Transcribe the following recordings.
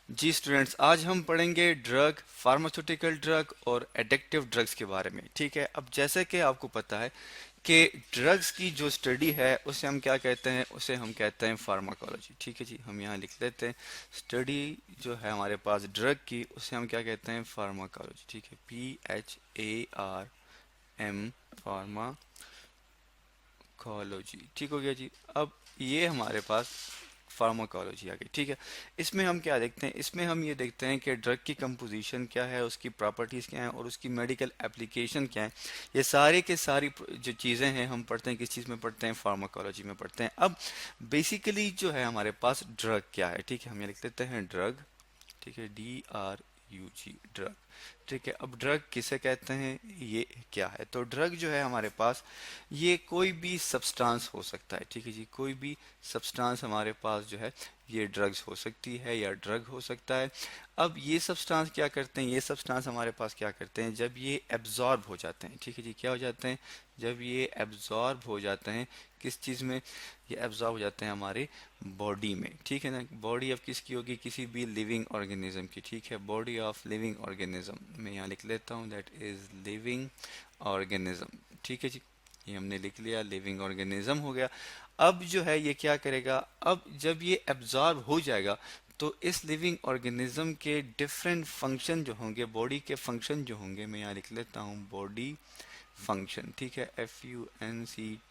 जी students, आज हम पढ़ेंगे ड्रग, फार्मास्यूटिकल ड्रग और एडिक्टिव ड्रग्स के बारे में। ठीक है, अब जैसे कि आपको पता है कि ड्रग्स की जो स्टडी है उसे हम क्या कहते हैं, उसे हम कहते हैं फार्माकोलॉजी। ठीक है जी, हम यहाँ लिख लेते हैं स्टडी जो है हमारे पास ड्रग की, उसे हम क्या कहते हैं, फार्माकोलॉजी। ठीक है, PHARM, फार्माकोलॉजी। ठीक हो गया जी। अब ये हमारे पास फार्माकोलॉजी आ गई। ठीक है, इसमें हम क्या देखते हैं, इसमें हम ये देखते हैं कि ड्रग की कंपोजिशन क्या है, उसकी प्रॉपर्टीज़ क्या हैं और उसकी मेडिकल एप्लीकेशन क्या है। ये सारे के सारी जो चीज़ें हैं हम पढ़ते हैं, किस चीज़ में पढ़ते हैं, फार्माकोलॉजी में पढ़ते हैं। अब बेसिकली जो है हमारे पास ड्रग क्या है। ठीक है, हम ये लिख लेते हैं ड्रग। ठीक है, DRUG, ड्रग। ठीक है, अब ड्रग किसे कहते हैं, ये क्या है, तो ड्रग जो है हमारे पास ये कोई भी सब्सटेंस हो सकता है। ठीक है जी, कोई भी सब्सटेंस हमारे पास जो है ये ड्रग्स हो सकती है या ड्रग हो सकता है। अब ये सब्सटेंस क्या करते हैं, ये सब्सटेंस हमारे पास क्या करते हैं, जब ये एब्जॉर्ब हो जाते हैं। ठीक है जी, क्या हो जाते हैं, जब ये एब्जॉर्ब हो जाते हैं किस चीज़ में, ये एब्जॉर्ब हो जाते हैं हमारे बॉडी में। ठीक है ना, बॉडी अब किसकी होगी, किसी भी लिविंग ऑर्गेनिज्म की। ठीक है, बॉडी ऑफ लिविंग ऑर्गेनिज्म, मैं यहाँ लिख लेता हूँ दैट इज लिविंग ऑर्गेनिज्म। ठीक है जी, ये हमने लिख लिया, लिविंग ऑर्गेनिज्म हो गया। अब जो है ये क्या करेगा, अब जब ये एब्जॉर्ब हो जाएगा तो इस लिविंग ऑर्गेनिज्म के डिफरेंट फंक्शन जो होंगे, बॉडी के फंक्शन जो होंगे, मैं यहाँ लिख लेता हूँ बॉडी फंक्शन। ठीक है, FUNCTION।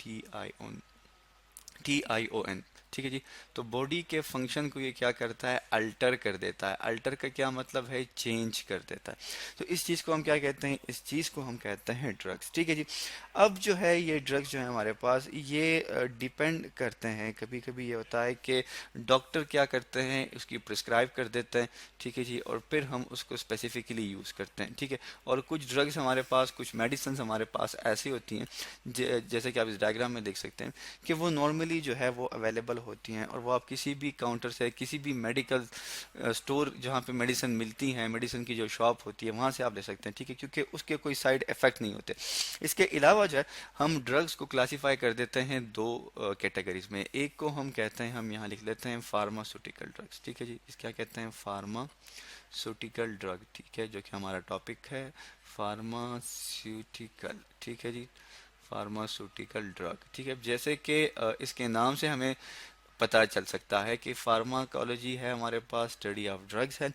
ठीक है जी, तो बॉडी के फंक्शन को ये क्या करता है, अल्टर कर देता है। अल्टर का क्या मतलब है, चेंज कर देता है। तो इस चीज़ को हम क्या कहते हैं, इस चीज़ को हम कहते हैं ड्रग्स। ठीक है जी, अब जो है ये ड्रग्स जो है हमारे पास ये डिपेंड करते हैं, कभी कभी ये होता है कि डॉक्टर क्या करते हैं, उसकी प्रिस्क्राइब कर देते हैं। ठीक है जी, और फिर हम उसको स्पेसिफिकली यूज़ करते हैं। ठीक है, और कुछ ड्रग्स हमारे पास, कुछ मेडिसिन हमारे पास ऐसी होती हैं जैसे कि आप इस डायग्राम में देख सकते हैं कि वो नॉर्मली जो है वो अवेलेबल होती हैं और वो आप किसी भी काउंटर से, किसी भी मेडिकल स्टोर जहाँ पे मेडिसिन मिलती हैं, मेडिसिन की जो शॉप होती है वहाँ से आप ले सकते हैं। ठीक है, क्योंकि उसके कोई साइड इफ़ेक्ट नहीं होते। इसके अलावा जो है हम ड्रग्स को क्लासीफाई कर देते हैं दो कैटेगरीज में। एक को हम कहते हैं, हम यहाँ लिख लेते हैं फार्मास्यूटिकल ड्रग्स। ठीक है जी, इस क्या कहते हैं, फार्मास्यूटिकल ड्रग। ठीक है, जो कि हमारा टॉपिक है फार्मास्यूटिकल। ठीक है जी, फार्मास्यूटिकल ड्रग। ठीक है, जैसे कि इसके नाम से हमें पता चल सकता है कि फार्माकोलॉजी है हमारे पास, स्टडी ऑफ ड्रग्स है।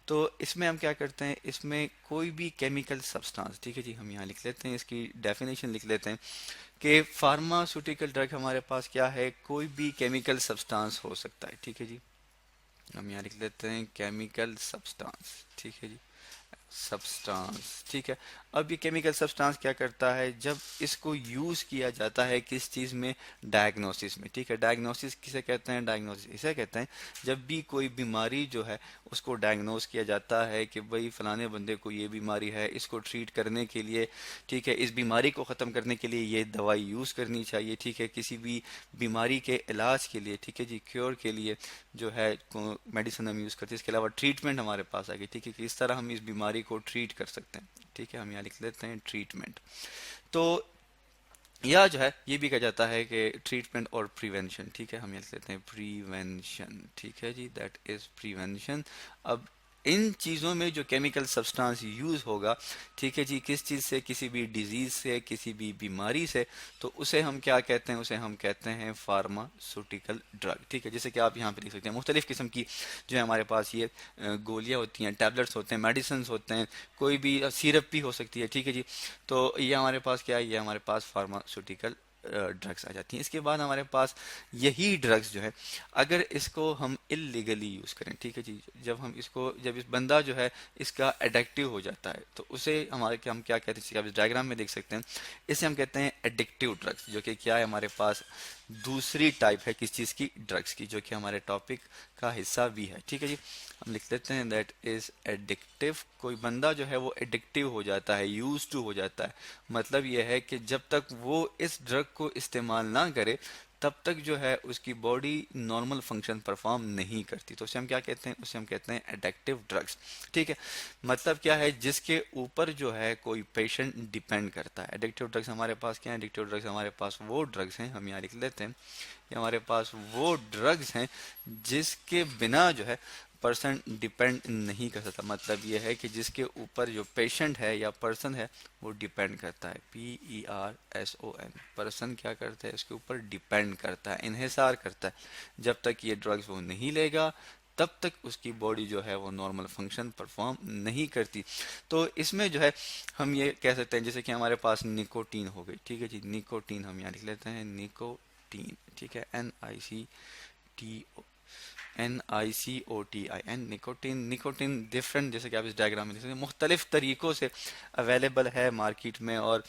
तो इसमें हम क्या करते हैं, इसमें कोई भी केमिकल सब्सटेंस। ठीक है जी, हम यहाँ लिख लेते हैं, इसकी डेफिनेशन लिख लेते हैं कि फार्मास्यूटिकल ड्रग हमारे पास क्या है, कोई भी केमिकल सब्सटेंस हो सकता है। ठीक है जी, हम यहाँ लिख लेते हैं केमिकल सब्सटेंस। ठीक है जी, सब्सटेंस। ठीक है, अब ये केमिकल सब्सटेंस क्या करता है, जब इसको यूज़ किया जाता है किस चीज़ में, डायग्नोसिस में। ठीक है, डायग्नोसिस किसे कहते हैं, डायग्नोसिस इसे कहते हैं जब भी कोई बीमारी जो है उसको डायग्नोस किया जाता है कि भाई फलाने बंदे को ये बीमारी है, इसको ट्रीट करने के लिए, ठीक है, इस बीमारी को ख़त्म करने के लिए ये दवाई यूज़ करनी चाहिए। ठीक है, किसी भी बीमारी के इलाज के लिए, ठीक है जी, क्योर के लिए जो है मेडिसिन हम यूज़ करते हैं। इसके अलावा ट्रीटमेंट हमारे पास आ गई। ठीक है, कि इस तरह हम इस बीमारी को ट्रीट कर सकते हैं। ठीक है, हम यहाँ लिख लेते हैं ट्रीटमेंट। तो या जो है ये भी कहा जाता है कि ट्रीटमेंट और प्रिवेंशन। ठीक है, हम ये लिख लेते हैं प्रिवेंशन। ठीक है जी, दैट इज प्रिवेंशन। अब इन चीज़ों में जो केमिकल सब्सटेंस यूज़ होगा, ठीक है जी, किस चीज़ से, किसी भी डिजीज़ से, किसी भी बीमारी से, तो उसे हम क्या कहते हैं, उसे हम कहते हैं फार्मास्यूटिकल ड्रग। ठीक है, जैसे कि आप यहाँ पे देख सकते हैं मुख्तलिफ़ किस्म की जो है हमारे पास ये गोलियाँ होती हैं, टैबलेट्स होते हैं, मेडिसिन होते हैं, कोई भी सिरप भी हो सकती है। ठीक है जी, तो ये हमारे पास क्या है, ये हमारे पास फार्मास्यूटिकल ड्रग्स आ जाती हैं। इसके बाद हमारे पास यही ड्रग्स जो है अगर इसको हम इलीगली यूज़ करें, ठीक है जी, जब हम इसको, जब इस बंदा जो है इसका एडिक्टिव हो जाता है तो उसे हमारे क्या, हम क्या कहते हैं, आप इस डायग्राम में देख सकते हैं, इसे हम कहते हैं एडिक्टिव ड्रग्स, जो कि क्या है हमारे पास दूसरी टाइप है किस चीज़ की, ड्रग्स की, जो कि हमारे टॉपिक का हिस्सा भी है। ठीक है जी, हम लिख लेते हैं दैट इज एडिक्टिव। कोई बंदा जो है वो एडिक्टिव हो जाता है, यूज टू हो जाता है, मतलब यह है कि जब तक वो इस ड्रग को इस्तेमाल ना करे तब तक जो है उसकी बॉडी नॉर्मल फंक्शन परफॉर्म नहीं करती। तो उसे हम क्या कहते हैं, उसे हम कहते हैं एडिक्टिव ड्रग्स। ठीक है, मतलब क्या है, जिसके ऊपर जो है कोई पेशेंट डिपेंड करता है। एडिक्टिव ड्रग्स हमारे पास क्या है, एडिक्टिव ड्रग्स हमारे पास वो ड्रग्स हैं, हम यहाँ लिख लेते हैं, ये हमारे पास वो ड्रग्स हैं जिसके बिना जो है पर्सन डिपेंड नहीं कर सकता। मतलब ये है कि जिसके ऊपर जो पेशेंट है या पर्सन है वो डिपेंड करता है, PERSON, पर्सन क्या करता है, इसके ऊपर डिपेंड करता है, इन्हिसार करता है। जब तक ये ड्रग्स वो नहीं लेगा तब तक उसकी बॉडी जो है वो नॉर्मल फंक्शन परफॉर्म नहीं करती। तो इसमें जो है हम ये कह सकते हैं जैसे कि हमारे पास निकोटीन हो गई, ठीक है जी, निकोटीन हम यहाँ लिख लेते हैं, निकोटीन, ठीक है, NICOTIN, निकोटीन। निकोटीन डिफरेंट, जैसे कि आप इस डायग्राम में देख सकते हैं, मुख्तलिफ तरीक़ों से अवेलेबल है मार्केट में। और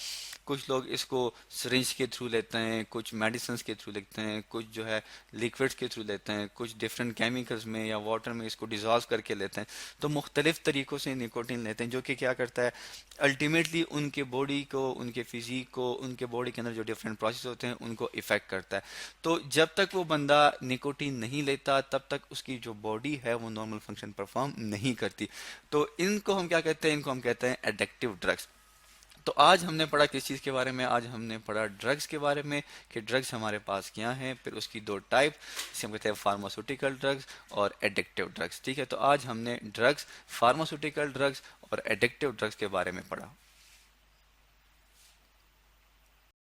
कुछ लोग इसको सिरिंज के थ्रू लेते हैं, कुछ मेडिसिन के थ्रू लेते हैं, कुछ जो है लिक्विड्स के थ्रू लेते हैं, कुछ डिफरेंट केमिकल्स में या वाटर में इसको डिजॉल्व करके लेते हैं। तो मुख्तलिफ तरीक़ों से निकोटीन लेते हैं, जो कि क्या करता है, अल्टीमेटली उनके बॉडी को, उनके फिजिक को, उनके बॉडी के अंदर जो डिफरेंट प्रोसेस होते हैं उनको इफ़ेक्ट करता है। तो जब तक वो बंदा निकोटीन नहीं लेता तब तक उसकी जो बॉडी है वो नॉर्मल फंक्शन परफॉर्म नहीं करती। तो इनको हम क्या कहते हैं, इनको हम कहते हैं एडिक्टिव ड्रग्स। तो आज हमने पढ़ा किस चीज़ के बारे में, आज हमने पढ़ा ड्रग्स के बारे में, कि ड्रग्स हमारे पास क्या हैं, फिर उसकी दो टाइप, जिसे हम कहते हैं फार्मास्यूटिकल ड्रग्स और एडिक्टिव ड्रग्स। ठीक है, तो आज हमने ड्रग्स, फार्मास्यूटिकल ड्रग्स और एडिक्टिव ड्रग्स के बारे में पढ़ा।